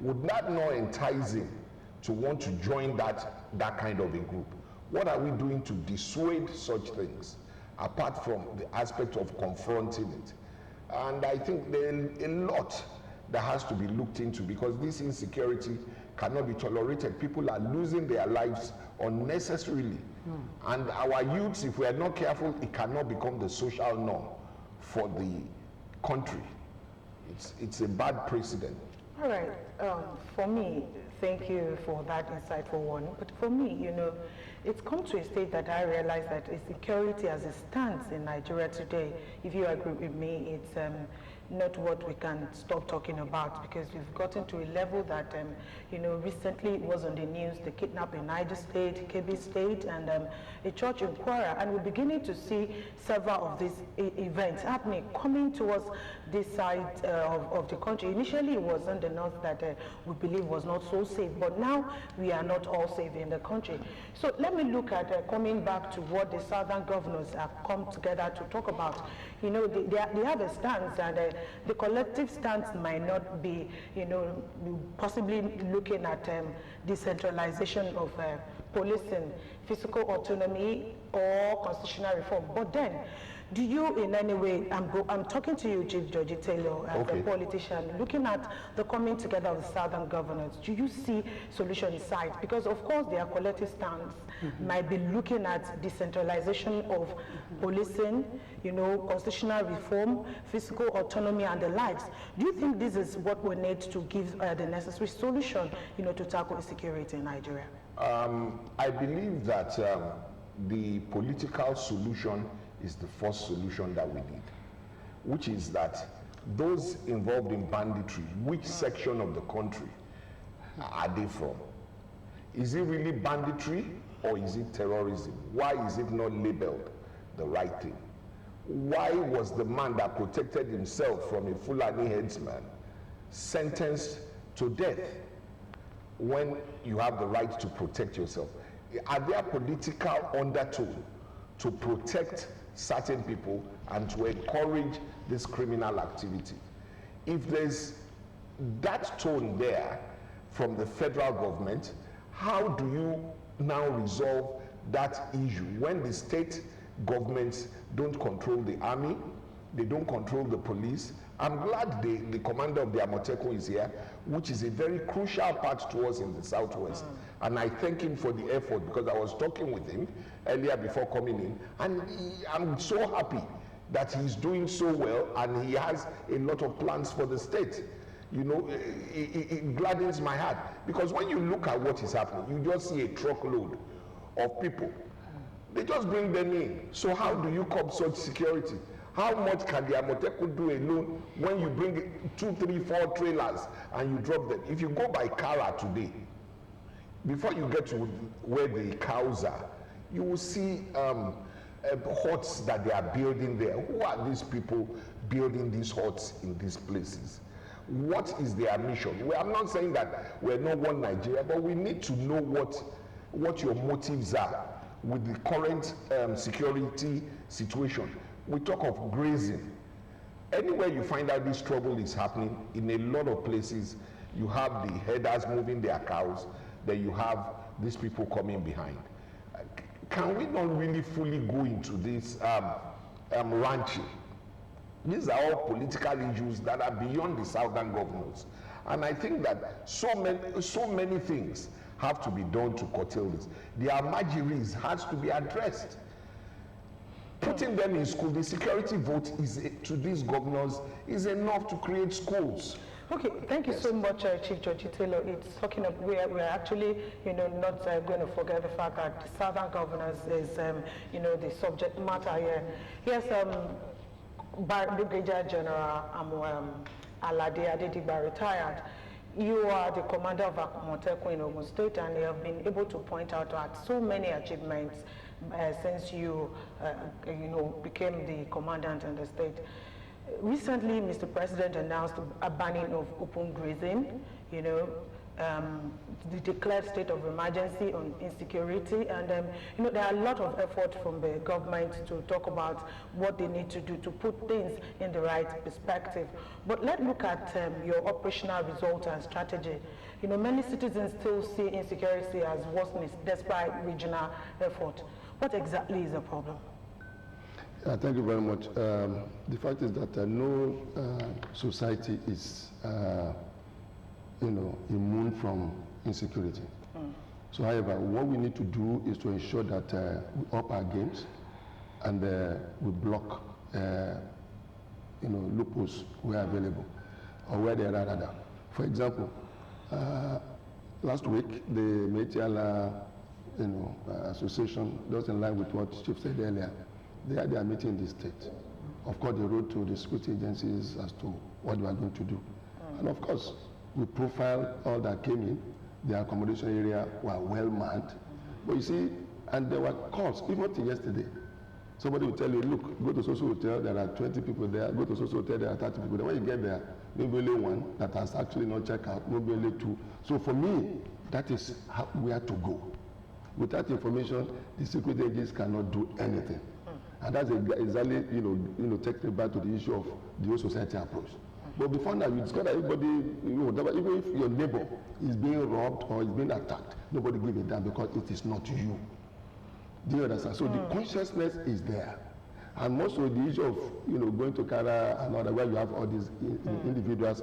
would that not entice him to want to join that kind of a group? What are we doing to dissuade such things, apart from the aspect of confronting it? And I think there's a lot that has to be looked into, because this insecurity cannot be tolerated. People are losing their lives unnecessarily. And our youths, if we are not careful, it cannot become the social norm for the country. It's a bad precedent. All right. For me, thank you for that insightful one. But for me, you know, it's come to a stage that I realize that insecurity as it stands in Nigeria today, if you agree with me, it's not what we can stop talking about, because we've gotten to a level that, you know, recently it was on the news, the kidnapping in Niger State, Kebbi State, and a church in Kwara, and we're beginning to see several of these events happening, coming towards this side of the country. Initially, it was on the north that we believe was not so safe, but now we are not all safe in the country. So let me look at coming back to what the southern governors have come together to talk about. You know, they have a stance, and the collective stance might not be, you know, possibly looking at decentralization of policing, physical autonomy, or constitutional reform. But then, do you in any way, I'm talking to you, Chief Georgie Taylor, as a politician, looking at the coming together of the southern governors, do you see solution in sight? Because of course their collective stance might be looking at decentralization of policing, you know, constitutional reform, physical autonomy, and the likes. Do you think this is what we need to give the necessary solution, you know, to tackle insecurity in Nigeria? I believe that the political solution is the first solution that we need, which is that those involved in banditry, which section of the country are they from? Is it really banditry or is it terrorism? Why is it not labeled the right thing? Why was the man that protected himself from a Fulani headsman sentenced to death when you have the right to protect yourself? Are there political undertone to protect certain people and to encourage this criminal activity? If there's that tone there from the federal government, how do you now resolve that issue when the state governments don't control the army, they don't control the police? I'm glad the commander of the Amotekun is here, which is a very crucial part to us in the Southwest. And I thank him for the effort, because I was talking with him earlier before coming in, and I'm so happy that he's doing so well, and he has a lot of plans for the state. You know, it gladdens my heart, because when you look at what is happening, you just see a truckload of people. They just bring them in. So how do you curb such security? How much can the Amotekun do alone when you bring 2, 3, 4 trailers and you drop them? If you go by Kara today, before you get to where the cows are, you will see huts that they are building there. Who are these people building these huts in these places? What is their mission? Well, I'm not saying that we're not one Nigeria, but we need to know what your motives are with the current security situation. We talk of grazing. Anywhere you find out this trouble is happening, in a lot of places, you have the herders moving their cows, then you have these people coming behind. Can we not really fully go into this ranching? These are all political issues that are beyond the southern governors. And I think that so many things have to be done to curtail this. The Amajiris has to be addressed. Putting them in school, the security vote to these governors is enough to create schools. Okay, thank you so much, Chief Georgie Taylor. It's talking of, we're actually, you know, not going to forget the fact that the southern governors is, you know, the subject matter here. Yes, Brigadier General Alade Adedigba retired. You are the commander of Amotekun in Ogun State, and you have been able to point out at so many achievements since you, you know, became the commandant in the state. Recently, Mr. President announced a banning of open grazing, you know, the declared state of emergency on insecurity, and you know, there are a lot of effort from the government to talk about what they need to do to put things in the right perspective. But let's look at your operational results and strategy. You know, many citizens still see insecurity as worsening despite regional effort. What exactly is the problem? Thank you very much. The fact is that no society is, immune from insecurity. So, however, what we need to do is to ensure that we up our games and we block, loopholes where available or where they are rather. For example, last week the Métis Association, just in line with what Chief said earlier, they had their meeting in the state. Of course, they wrote to the security agencies as to what they are going to do. And of course, we profiled all that came in. The accommodation area were well manned. But you see, and there were calls, even till yesterday. Somebody will tell you, look, go to social hotel, there are 20 people there. Go to social hotel, there are 30 people there. When you get there, maybe only one that has actually not checked out, maybe only two. So for me, that is where to go. Without information, the security agencies cannot do anything. And that's exactly, taking it back to the issue of the whole society approach. But before that, you discover that everybody, even if your neighbor is being robbed or is being attacked, nobody give a damn because it is not you. Do you understand? So the consciousness is there. And most of the issue of, going to Kara and all that, where you have all these individuals,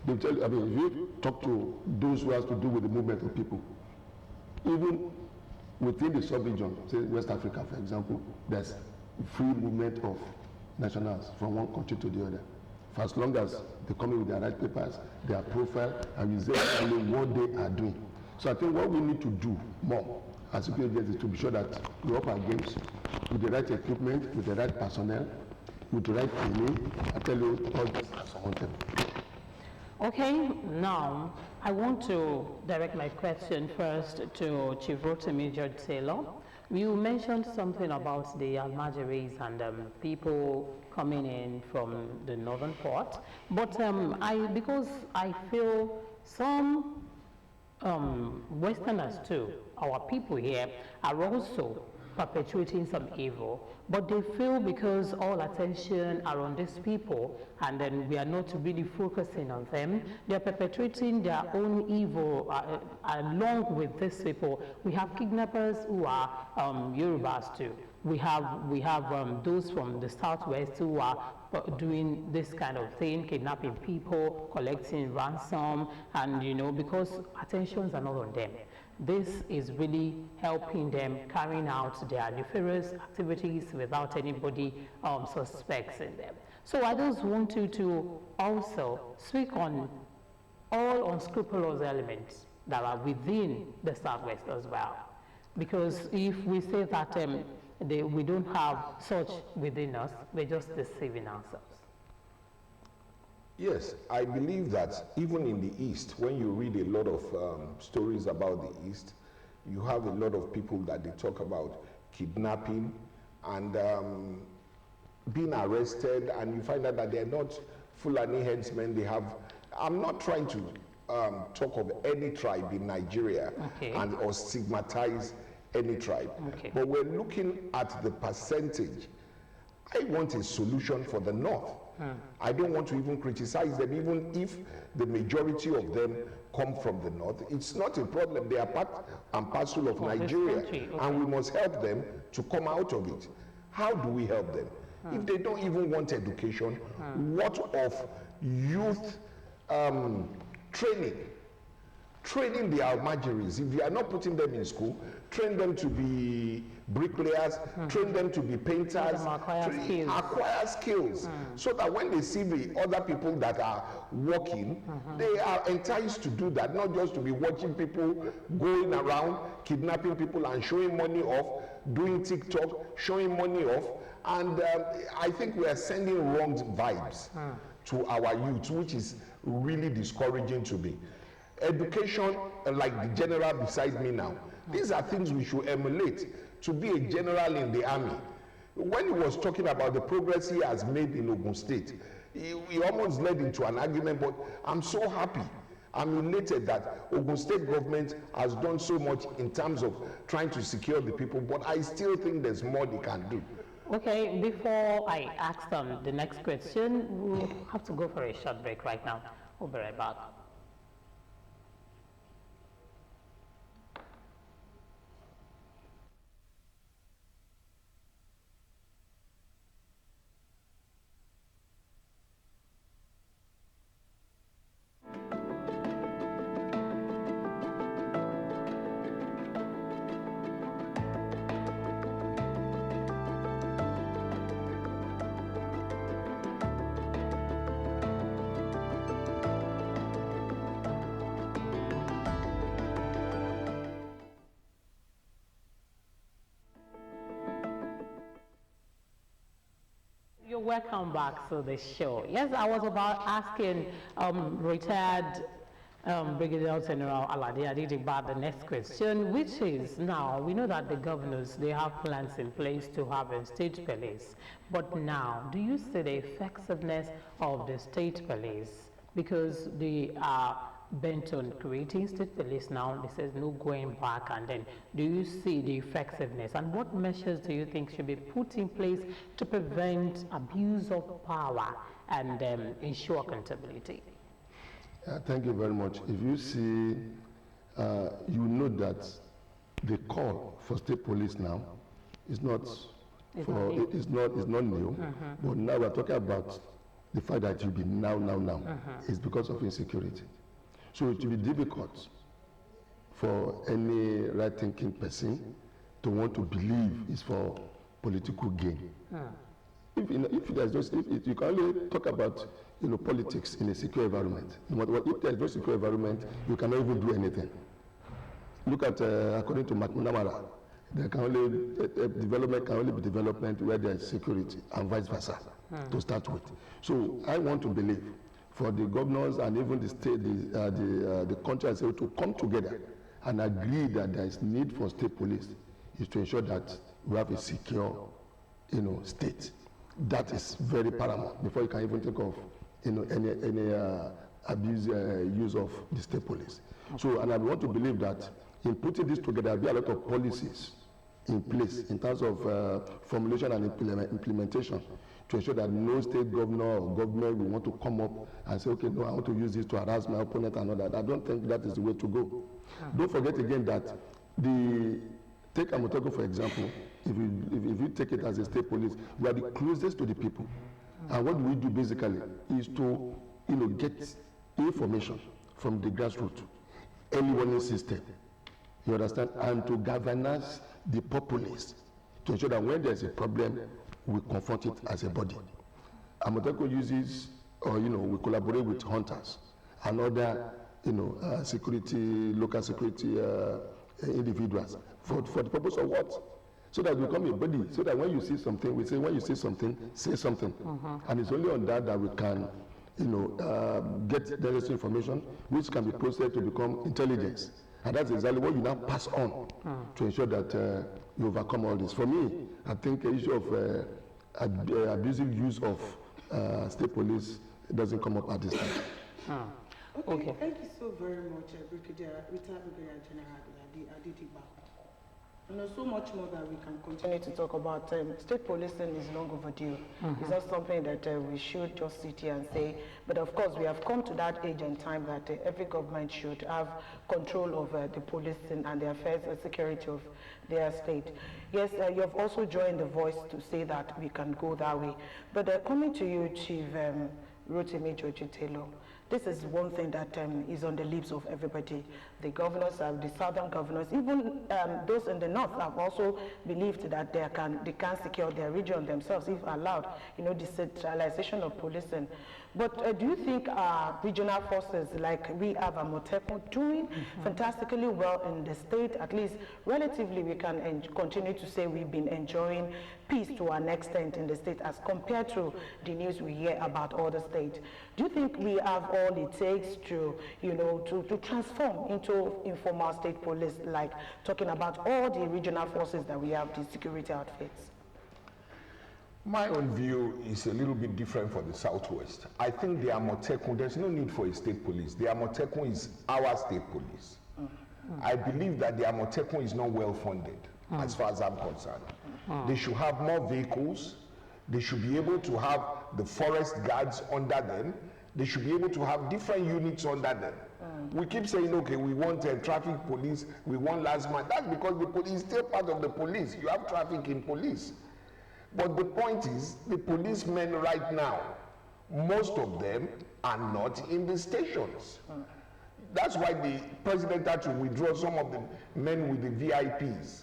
they tell you, if you talk to those who has to do with the movement of people, even within the sub-region, say West Africa, for example, there's free movement of nationals from one country to the other. For as long as they come in with their right papers, their profile, and we say exactly what they are doing. So I think what we need to do more as security agencies is to be sure that we up our games with the right equipment, with the right personnel, with the right training. I tell you, all this is wanted. Okay, now I want to direct my question first to Chief Rotimi George Taylor. You mentioned something about the Almajiris and people coming in from the northern part, but because I feel some Westerners too, our people here, are also perpetuating some evil, but they feel because all attention are on these people and then we are not really focusing on them, they are perpetuating their own evil along with these people. We have kidnappers who are Yorubas too. We have those from the southwest who are doing this kind of thing, kidnapping people, collecting ransom, and because attentions are not on them. This is really helping them carrying out their nefarious activities without anybody suspecting them. So I just want you to also speak on all unscrupulous elements that are within the Southwest as well. Because if we say that we don't have such within us, we're just deceiving ourselves. Yes, I believe that even in the East, when you read a lot of stories about the East, you have a lot of people that they talk about kidnapping and being arrested, and you find out that they're not Fulani headsmen. They have, I'm not trying to talk of any tribe in Nigeria or stigmatize any tribe, but we're looking at the percentage. I want a solution for the North. I don't want to even criticize them, even if the majority of them come from the North. It's not a problem. They are part and parcel of Nigeria, and we must help them to come out of it. How do we help them? If they don't even want education, what of youth training? Training the Almajiris. If you are not putting them in school, train them to be bricklayers, train them to be painters, acquire skills, so that when they see the other people that are working, they are enticed to do that, not just to be watching people going around, kidnapping people and showing money off, doing TikTok, showing money off. And I think we are sending wrong vibes to our youth, which is really discouraging to me. Education, like the general beside me now, these are things we should emulate. To be a general in the army, when he was talking about the progress he has made in Ogun State, he almost led into an argument, but I'm so happy. I'm elated that Ogun State government has done so much in terms of trying to secure the people, but I still think there's more they can do. Okay, before I ask them the next question, we'll have to go for a short break right now. We'll be right back. You're welcome back to the show. Yes, I was about asking retired Brigadier General Alade Adigba the next question, which is, now we know that the governors, they have plans in place to have a state police, but now do you see the effectiveness of the state police? Because they are bent on creating state police now, they says no going back, and then do you see the effectiveness, and what measures do you think should be put in place to prevent abuse of power and ensure accountability? Thank you very much. If you see, you know that the call for state police now is not new. But now we're talking about the fact that it will be now. It's because of insecurity. So it will be difficult for any right-thinking person to want to believe it's for political gain. If you can only talk about politics in a secure environment. If there's no secure environment, you cannot even do anything. Look at according to McNamara, development can only be development where there's security, and vice versa, to start with. So I want to believe for the governors and even the state, the country as well, to come together and agree that there is need for state police, is to ensure that we have a secure, state. That is very paramount before you can even think of, any abuse use of the state police. So, and I want to believe that in putting this together, there will be a lot of policies in place in terms of formulation and implementation, to ensure that no state governor or government will want to come up and say, okay, no, I want to use this to harass my opponent and all that. I don't think that is the way to go. Don't forget again that take Amotogo for example. If you take it as a state police, we are the closest to the people. And what we do basically is to get information from the grassroots, early warning system, you understand, and to galvanize the populace to ensure that when there's a problem, we confront it as a body. Amotekun uses, we collaborate with hunters and other, local security individuals for the purpose of what? So that we become a body, so that when you see something, we say, when you see something, say something. And it's only on that we can, get the necessary information, which can be processed to become intelligence. And that's exactly what you now pass on to ensure that you overcome all this. For me, I think the issue of abusive use of state police doesn't come up at this time. Okay. Thank you so very much, retired Brigadier General Adigba. There's so much more that we can continue to talk about. State policing is long overdue. It's not something that we should just sit here and say. But of course, we have come to that age and time that every government should have control over the policing and the affairs and security of their state. Yes, you have also joined the voice to say that we can go that way. But coming to you, Chief Rotimi Taylor, this is one thing that is on the lips of everybody. The governors, the southern governors, even those in the north have also believed that they can secure their region themselves if allowed, decentralization of policing. But do you think regional forces like we have Amotekun doing fantastically well in the state? At least relatively we can continue to say we've been enjoying peace to an extent in the state as compared to the news we hear about other states. Do you think we have all it takes to, to transform into informal state police, like talking about all the regional forces that we have, the security outfits? My own view is a little bit different for the Southwest. I think the Amotekun, there's no need for a state police. The Amotekun is our state police. I believe that the Amotekun is not well funded, as far as I'm concerned. They should have more vehicles. They should be able to have the forest guards under them. They should be able to have different units under them. We keep saying, okay, we want traffic police, we want last man. That's because the police is still part of the police. You have traffic in police. But the point is, the policemen right now, most of them are not in the stations. That's why the president had to withdraw some of the men with the VIPs.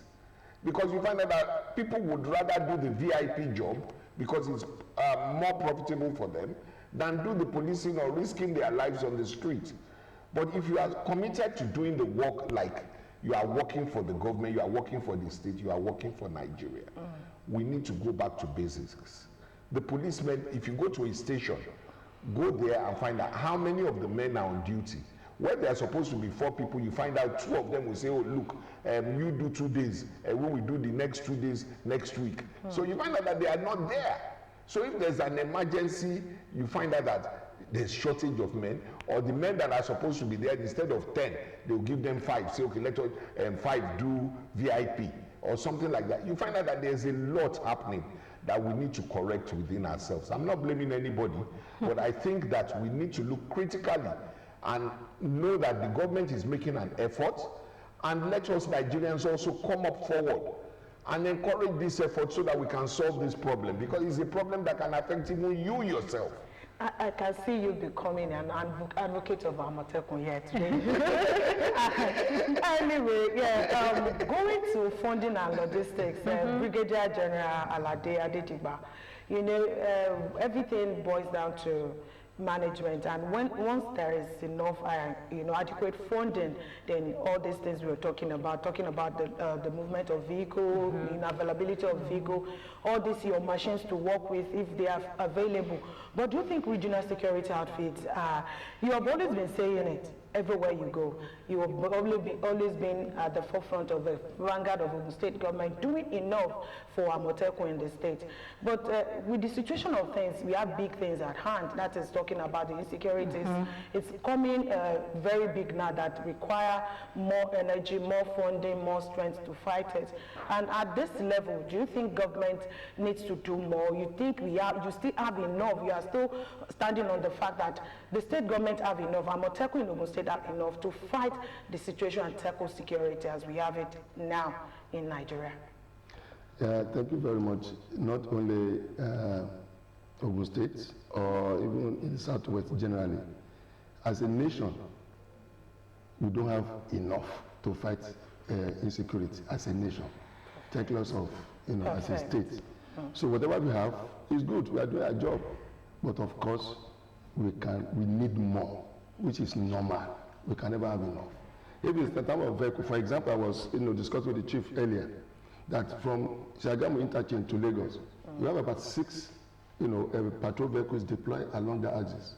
Because you find out that people would rather do the VIP job because it's more profitable for them than do the policing or risking their lives on the street. But if you are committed to doing the work like you are working for the government, you are working for the state, you are working for Nigeria, we need to go back to basics. The policemen, if you go to a station, go there and find out how many of the men are on duty. Where there are supposed to be 4 people, you find out 2 of them will say, oh, look, you do 2 days, and when we do the next 2 days next week. So you find out that they are not there. So if there's an emergency, you find out that there's shortage of men, or the men that are supposed to be there, instead of 10, they'll give them 5. Say, okay, let us 5 do VIP, or something like that. You find out that there's a lot happening that we need to correct within ourselves. I'm not blaming anybody, but I think that we need to look critically and know that the government is making an effort, and let us Nigerians also come up forward and encourage this effort so that we can solve this problem, because it's a problem that can affect even you yourself. I can see you becoming an advocate of Amotekun here today. Anyway, yeah, going to funding and logistics, Brigadier General Alade Adedigba, you know, everything boils down to management, and once there is enough adequate funding, then all these things we were talking about the movement of vehicle, availability of vehicle, all these your machines to work with if they are available. But do you think regional security outfits, you have always been saying it everywhere you go, you have always been at the forefront of the vanguard of the state government, doing enough for Amotekun in the state. But with the situation of things, we have big things at hand. That is talking about the insecurities. It's coming very big now that require more energy, more funding, more strength to fight it. And at this level, do you think government needs to do more? You think you still have enough? You are still standing on the fact that the state government have enough, Amotekun in Ogun State have enough to fight the situation and tackle security as we have it now in Nigeria? Yeah, thank you very much. Not only Ogun State or even in the Southwest generally. As a nation, we don't have enough to fight insecurity as a nation. Take loss of, as a state. So whatever we have is good. We are doing our job, but of course we need more, which is normal. We can never have enough. If it's the type of vehicle, for example, I was discussing with the chief earlier that from Shagamu interchange to Lagos, we have about 6 patrol vehicles deployed along the axis.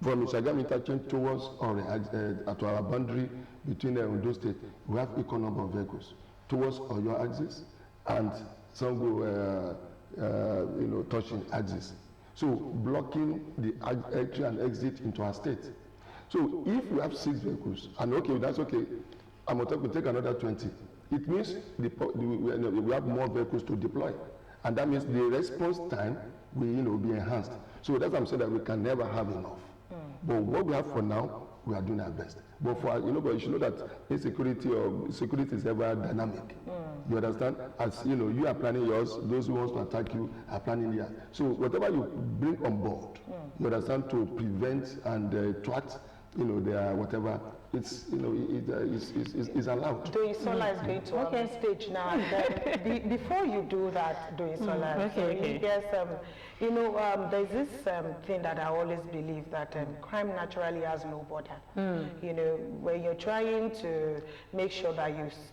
From Shagamu interchange towards at our boundary between Ondo State, we have equal number of vehicles towards Oyo axis, and some go touching axis. So blocking the entry and exit into our state. So if we have 6 vehicles, and okay, that's okay, Amotekun will take another 20. It means we have more vehicles to deploy, and that means the response time will be enhanced. So that's why I'm saying that we can never have enough. But what we have for now, we are doing our best. But for but you should know that insecurity or security is ever dynamic. You understand? As you are planning yours, those who want to attack you are planning theirs. So whatever you bring on board, you understand, to prevent and thwart, their whatever, it's it's allowed. Doing Solar is going to on stage now. And before you do that, Doing Solar, there's there's this thing that I always believe, that crime naturally has no border. When you're trying to make sure that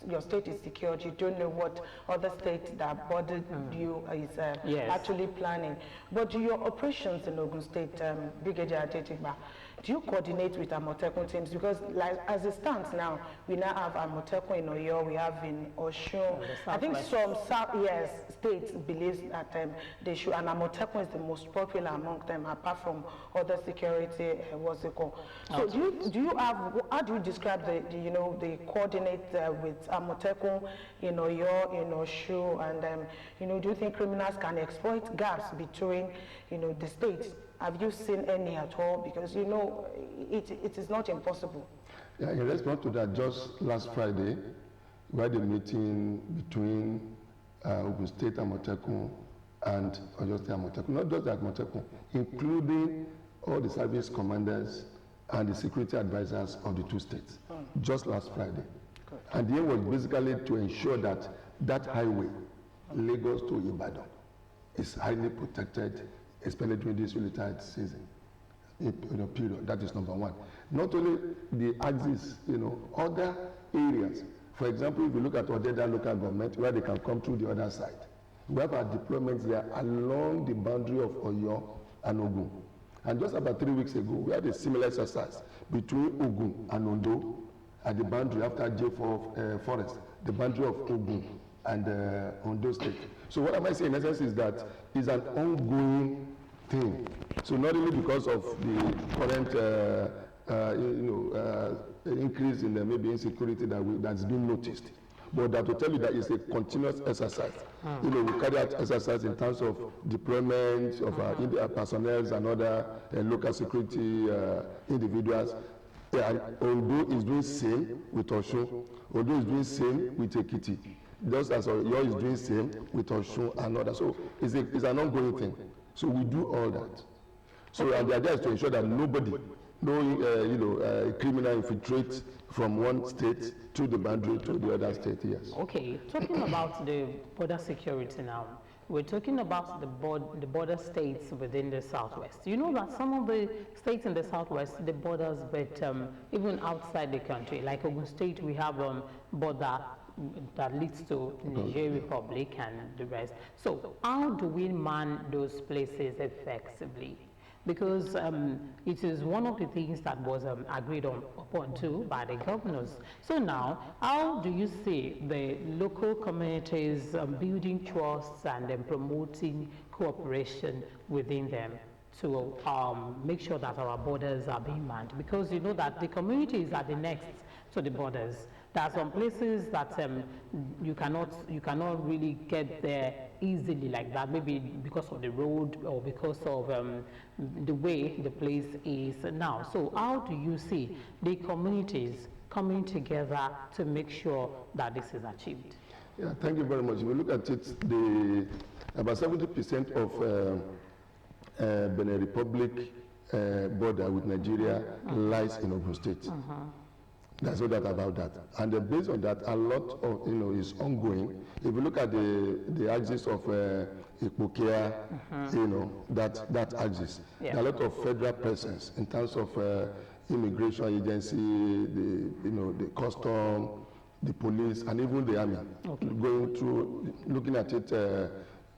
your state is secured, you don't know what other state that bordered you is actually planning. But your operations in Ogun State, Brigadier Adedigba, do you coordinate with Amotekun teams? Because like, as it stands now, we now have Amotekun in Oyo, we have in Osun. I think some states believe that they should, and Amotekun is the most popular among them, apart from other security, what's it called? So do you have, how do you describe the coordinate with Amotekun in Oyo, in Osun, and do you think criminals can exploit gaps between, the states? Have you seen any at all? Because it is not impossible. Yeah, in response to that, just last Friday, we had a meeting between Ogun State Amotekun and Oyo State Amotekun, not just the Amotekun, including all the service commanders and the security advisors of the two states, just last Friday. Good. And the aim was basically to ensure that that highway, Lagos to Ibadan, is highly protected, especially during this really tight season, period. That is number one. Not only the axis, other areas. For example, if you look at Odeda local government, where they can come through the other side, we have our deployments there along the boundary of Oyo and Ogun. And just about 3 weeks ago, we had a similar exercise between Ogun and Ondo at the boundary after J4 Forest, the boundary of Ogun and Ondo State. So what am I saying in essence is that it's an ongoing thing. So not only because of the current increase in maybe insecurity that's been noticed, but that to tell you that it's a continuous exercise. We carry out exercise in terms of deployment of our personnel and other local security individuals. And Ondo is doing same with Osun. Ondo is doing same with Ekiti. Just as Oyo is doing same with Osun and others. So it's an ongoing thing. So we do all that. So and the idea is to ensure that nobody, criminal infiltrates from one state to the boundary to the other state. Yes. Okay, talking about the border security now, we're talking about the border states within the Southwest. You know that some of the states in the Southwest, the borders, but even outside the country, like Ogun State, we have border that leads to Niger Republic and the rest. So how do we man those places effectively? Because it is one of the things that was agreed upon too by the governors. So now, how do you see the local communities building trusts and promoting cooperation within them to make sure that our borders are being manned? Because you know that the communities are the next to the borders. There are some places that you cannot really get there easily like that, maybe because of the road or because of the way the place is now. So how do you see the communities coming together to make sure that this is achieved? Yeah, thank you very much. If you look at it, about 70% of Benin Republic border with Nigeria lies in Ogun State. There's no doubt about that. And based on that, a lot of is ongoing. If you look at the axis of Ikpokea, that axis, there are a lot of federal presence in terms of immigration agency, the custom, the police, and even the army. Going through, looking at it,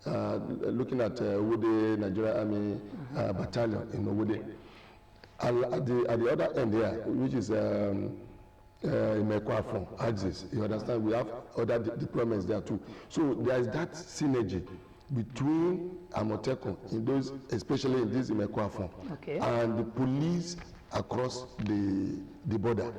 looking at Wode Nigeria Army Battalion in Wode. At the other end here, which is Mekwafon axis, you understand, we have other deployments there too. So there is that synergy between Amotekun in those, especially in this Mekwafon, and the police across the border.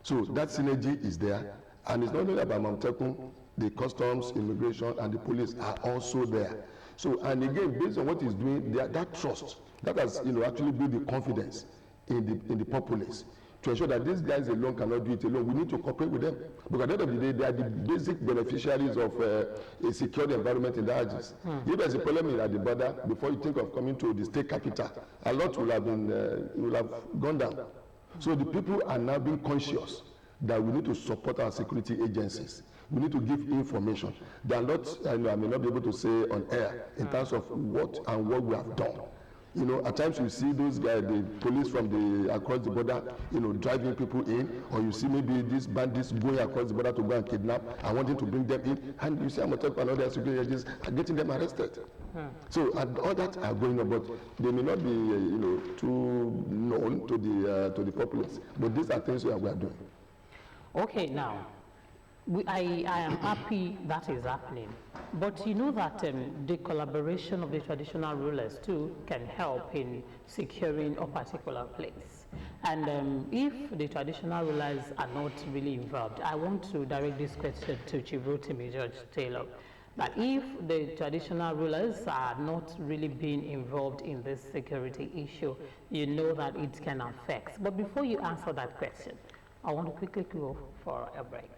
So that synergy is there, and it's not only about Amotekun, the customs, immigration, and the police are also there. So, and again, based on what he's doing, that trust, that has actually built the confidence in the populace, to ensure that these guys alone cannot do it alone. We need to cooperate with them. Because at the end of the day, they are the basic beneficiaries of a secure environment in the axis. If there's a problem at the border, before you think of coming to the state capital, a lot will have gone down. So the people are now being conscious that we need to support our security agencies. We need to give information. There are lots I may not be able to say on air in terms of what we have done You know, at times you see those guys, the police from the across the border, you know, driving people in, or you see maybe these bandits going across the border to go and kidnap and wanting to bring them in, and you see Amotekun and other security agents are getting them arrested. So all that are going on, but they may not be, you know, too known to the populace. But these are things we are doing. Okay, now, I am happy that is happening, but you know that the collaboration of the traditional rulers too can help in securing a particular place. And if the traditional rulers are not really involved, I want to direct this question to Chief Rotimi George Taylor, that if the traditional rulers are not really being involved in this security issue, you know that it can affect. But before you answer that question, I want to quickly go for a break.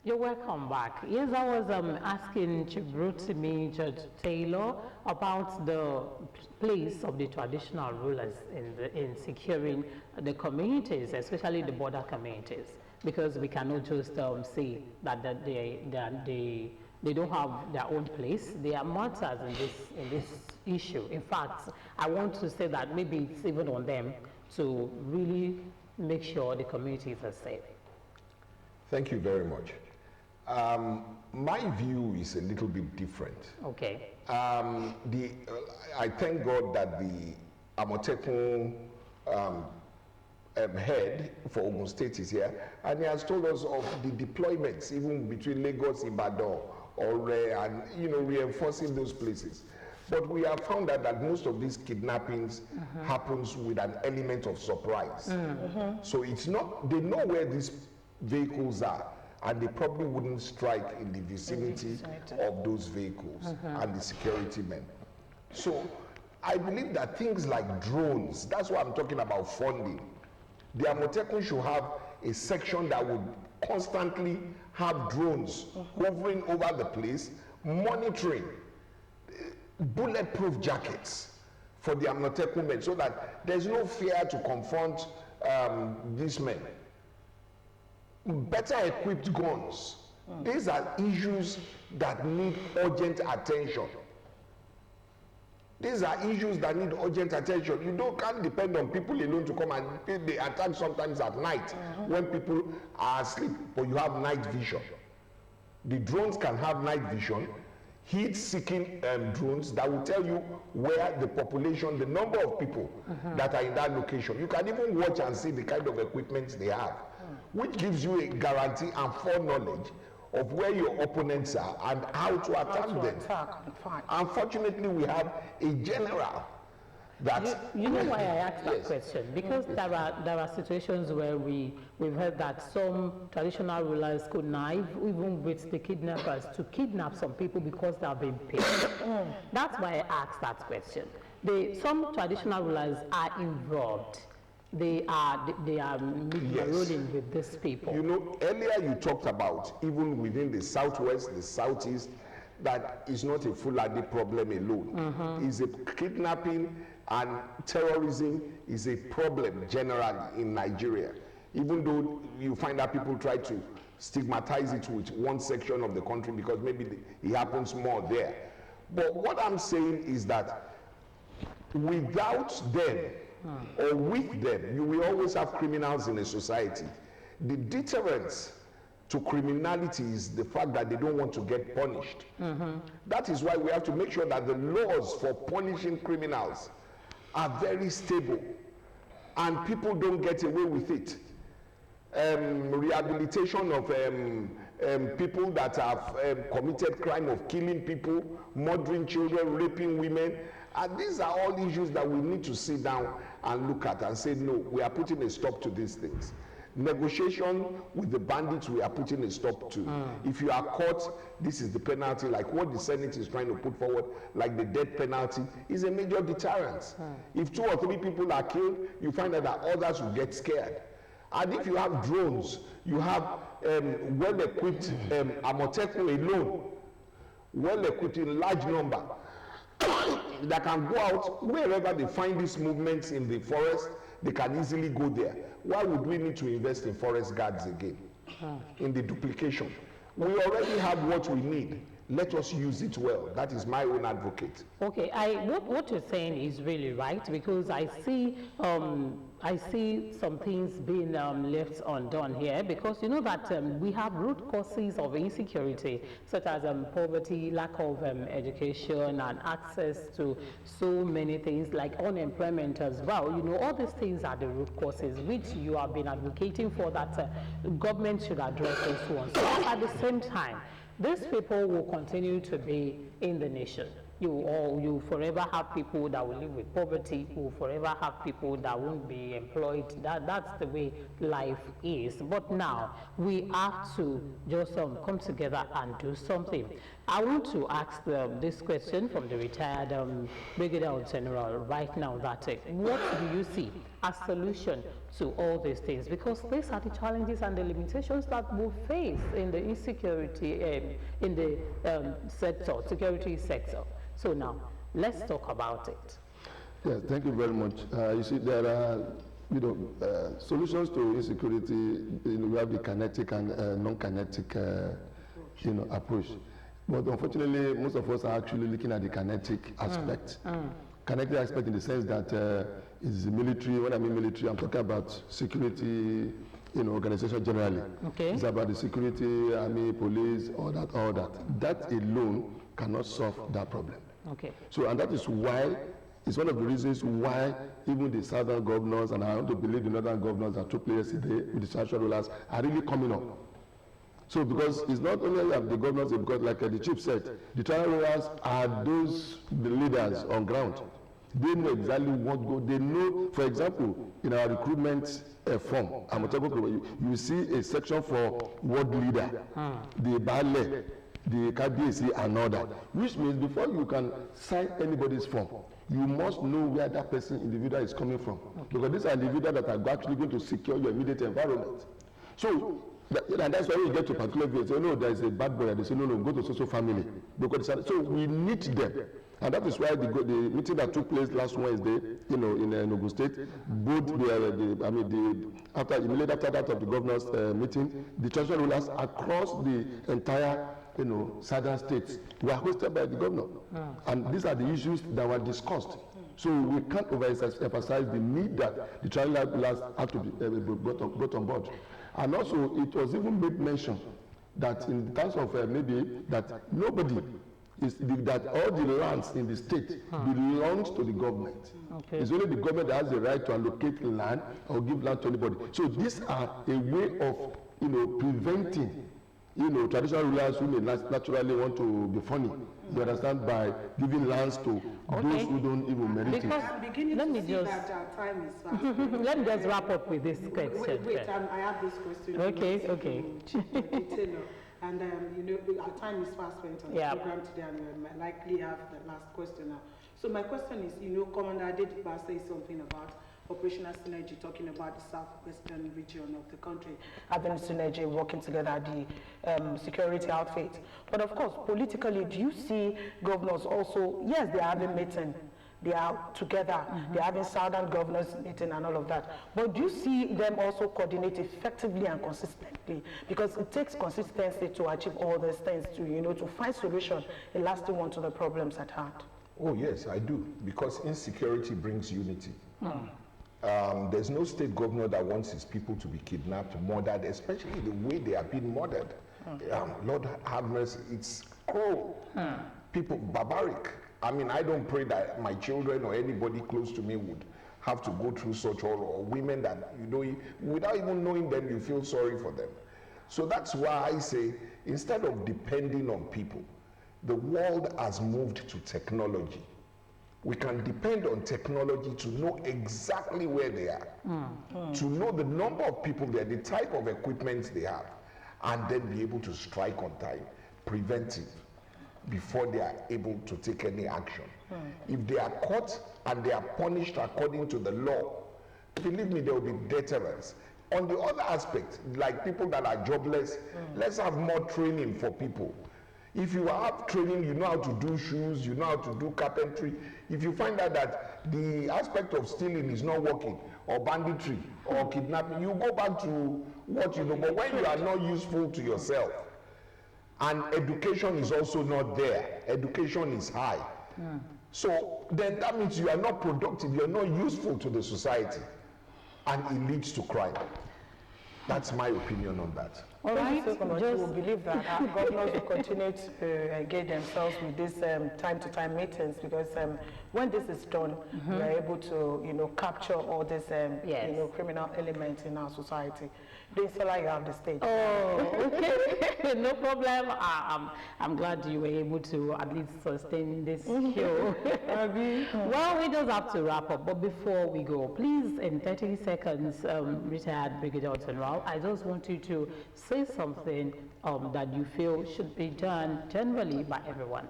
You're welcome back. Yes, I was asking Chief Rotimi George Taylor about the place of the traditional rulers in securing the communities, especially the border communities, because we cannot just say that they don't have their own place. They are martyrs in this issue. In fact, I want to say that maybe it's even on them to really make sure the communities are safe. Thank you very much. My view is a little bit different. Okay. I thank God that the Amotekun head for Ogun State is here, and he has told us of the deployments even between Lagos, Ibadan, and reinforcing those places. But we have found out that most of these kidnappings happens with an element of surprise. So it's not, they know where these vehicles are, and they probably wouldn't strike in the vicinity of those vehicles and the security men. So I believe that things like drones, that's why I'm talking about funding. The Amotekun should have a section that would constantly have drones hovering over the place, monitoring, bulletproof jackets for the Amotekun men, so that there's no fear to confront these men. Better equipped guns. These are issues that need urgent attention. These are issues that need urgent attention. You can't depend on people alone to come and they attack sometimes at night when people are asleep, but you have night vision. The drones can have night vision, heat-seeking drones that will tell you where the population, the number of people that are in that location. You can even watch and see the kind of equipment they have, which gives you a guarantee and foreknowledge of where your opponents are and how to attack them. Unfortunately, we have a general that... You know why I asked that question? Because there are situations where we've heard that some traditional rulers connive, even with the kidnappers, to kidnap some people because they are being paid. That's why I asked that question. Some traditional rulers are involved. They are rolling with these people. You know, earlier you talked about, even within the southwest, the southeast, that is not a Fulani problem alone. It's a kidnapping and terrorism is a problem generally in Nigeria. Even though you find that people try to stigmatize it with one section of the country because maybe it happens more there. But what I'm saying is that without them, or with them, you will always have criminals in a society. The deterrence to criminality is the fact that they don't want to get punished. That is why we have to make sure that the laws for punishing criminals are very stable and people don't get away with it. Rehabilitation of people that have committed crime of killing people, murdering children, raping women. And these are all issues that we need to sit down and look at and say, no, we are putting a stop to these things. Negotiation with the bandits, we are putting a stop to. If you are caught, this is the penalty, like what the Senate is trying to put forward, like the death penalty, is a major deterrent. If 2 or 3 people are killed, you find that others will get scared. And if you have drones, you have well-equipped Amotekun alone, well-equipped in large number, that can go out wherever they find these movements in the forest, they can easily go there. Why would we need to invest in forest guards again? In the duplication. We already have what we need. Let us use it well. That is my own advocate. Okay, what you're saying is really right, because I see some things being left undone here, because you know that we have root causes of insecurity, such as poverty, lack of education, and access to so many things like unemployment as well. You know, all these things are the root causes which you have been advocating for, that government should address those ones. So at the same time, these people will continue to be in the nation. You forever have people that will live with poverty. You will forever have people that won't be employed. That's the way life is. But now we have to just come together and do something. I want to ask this question from the retired Brigadier General right now, that what do you see as solution to all these things? Because these are the challenges and the limitations that we face in the insecurity in the security sector. So now, let's talk about it. Yes, thank you very much. You see, there are solutions to insecurity. We have the kinetic and non-kinetic approach. But unfortunately, most of us are actually looking at the kinetic aspect. Kinetic aspect in the sense that it's the military. When I mean military, I'm talking about security, organization generally. Okay. It's about the security, army, police, all that. That alone cannot solve that problem. Okay. So, and that is why, it's one of the reasons why even the southern governors, and I want to believe the northern governors that took place today with the traditional rulers, are really coming up. So, because it's not only the governors, because like the chief said, the traditional rulers are the leaders on ground. They know exactly what go. They know, for example, in our recruitment form, you see a section for ward leader, the Bale, the KBC, and all that, which means before you can sign anybody's form, you must know where that person, individual, is coming from. Because these are individuals that are actually going to secure your immediate environment. So, and that's why you get to particular village, say, no, there is a bad boy, and they say, no, go to social family. Because so we need them. And that is why the meeting that took place last Wednesday, in Ogun State, both immediately after that of the governors' meeting, the traditional rulers across the entire southern states were hosted by the governor. And these are the issues that were discussed. So we can't overemphasize the need that the traditional rulers have to be brought on board. And also, it was even made mention that in terms of maybe that nobody that all the lands in the state belongs to the government. Okay. It's only the government that has the right to allocate land or give land to anybody. So these are a way of preventing traditional rulers who may naturally want to be funny, you understand, by giving lands to those who don't even merit it. I'm beginning Let to me see just- that our time is fast. Let me just wrap up with this question. Wait, I have this question. Okay. Detail. And our time is fast spent on the program today, and we might likely have the last question now. So my question is, Commander Adedipa says something about operational synergy, talking about the southwestern region of the country, having synergy, working together, the security outfit. But of course, politically, do you see governors also, yes, they are having meeting, they are together, they're having southern governors meeting and all of that. But do you see them also coordinate effectively and consistently? Because it takes consistency to achieve all these things, to find solution, a lasting one to the problems at hand. Oh yes, I do, because insecurity brings unity. There's no state governor that wants his people to be kidnapped, murdered, especially the way they are being murdered. Lord have mercy, it's cruel. People, barbaric. I mean, I don't pray that my children or anybody close to me would have to go through such horror, or women that, you know, without even knowing them, you feel sorry for them. So that's why I say, instead of depending on people, the world has moved to technology. We can depend on technology to know exactly where they are, to know the number of people there, the type of equipment they have, and then be able to strike on time, preventive, before they are able to take any action. If they are caught and they are punished according to the law, believe me, there will be deterrence. On the other aspect, like people that are jobless, let's have more training for people. If you have training, you know how to do shoes, you know how to do carpentry. If you find out that the aspect of stealing is not working, or banditry, or kidnapping, you go back to what you know. But when you are not useful to yourself, and education is also not there, education is high. So then that means you are not productive, you are not useful to the society, and it leads to crime. That's my opinion on that. All right, so we will believe that our governors will continue to engage themselves with these time-to-time meetings, because when this is done, we are able to, you know, capture all these, you know, criminal elements in our society. Sola, you have the stage. Oh, okay. No problem. I'm glad you were able to at least sustain this show. Well, we just have to wrap up. But before we go, please, in 30 seconds, retired Brigadier General, I just want you to say something that you feel should be done generally by everyone.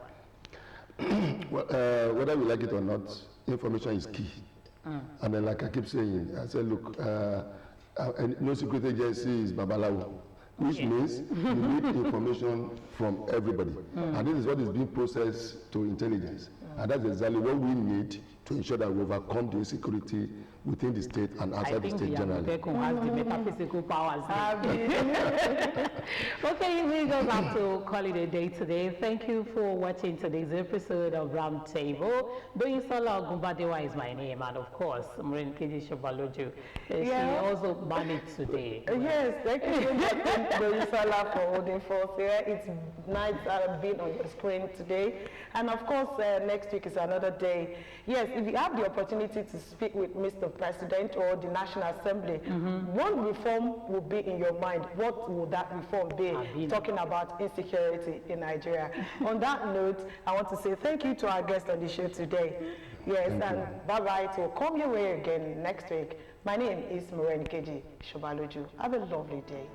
Well, whether we like it or not, information is key. And then, like I keep saying, I said, look, no secret agency is Babalawo, which means you need information from everybody. And this is what is being processed to intelligence. And that's exactly what we need to ensure that we overcome the insecurity within the state and outside the state generally. I think has the metaphysical powers. Okay, we just have to call it a day today. Thank you for watching today's episode of Roundtable. Sola Gumbadewa is my name, and of course, Morenikeji Shobaloju. She also managed today. Yes, thank you so much, Sola, for holding forth here. It's nice being on your screen today. And of course, next week is another day. Yes, if you have the opportunity to speak with Mr. President or the National Assembly, one reform will be in your mind. What would that reform be? Talking about insecurity in Nigeria. On that note, I want to say thank you to our guest on the show today. Yes, and bye-bye. To come your way again next week. My name is Morenikeji Shobaloju. Have a lovely day.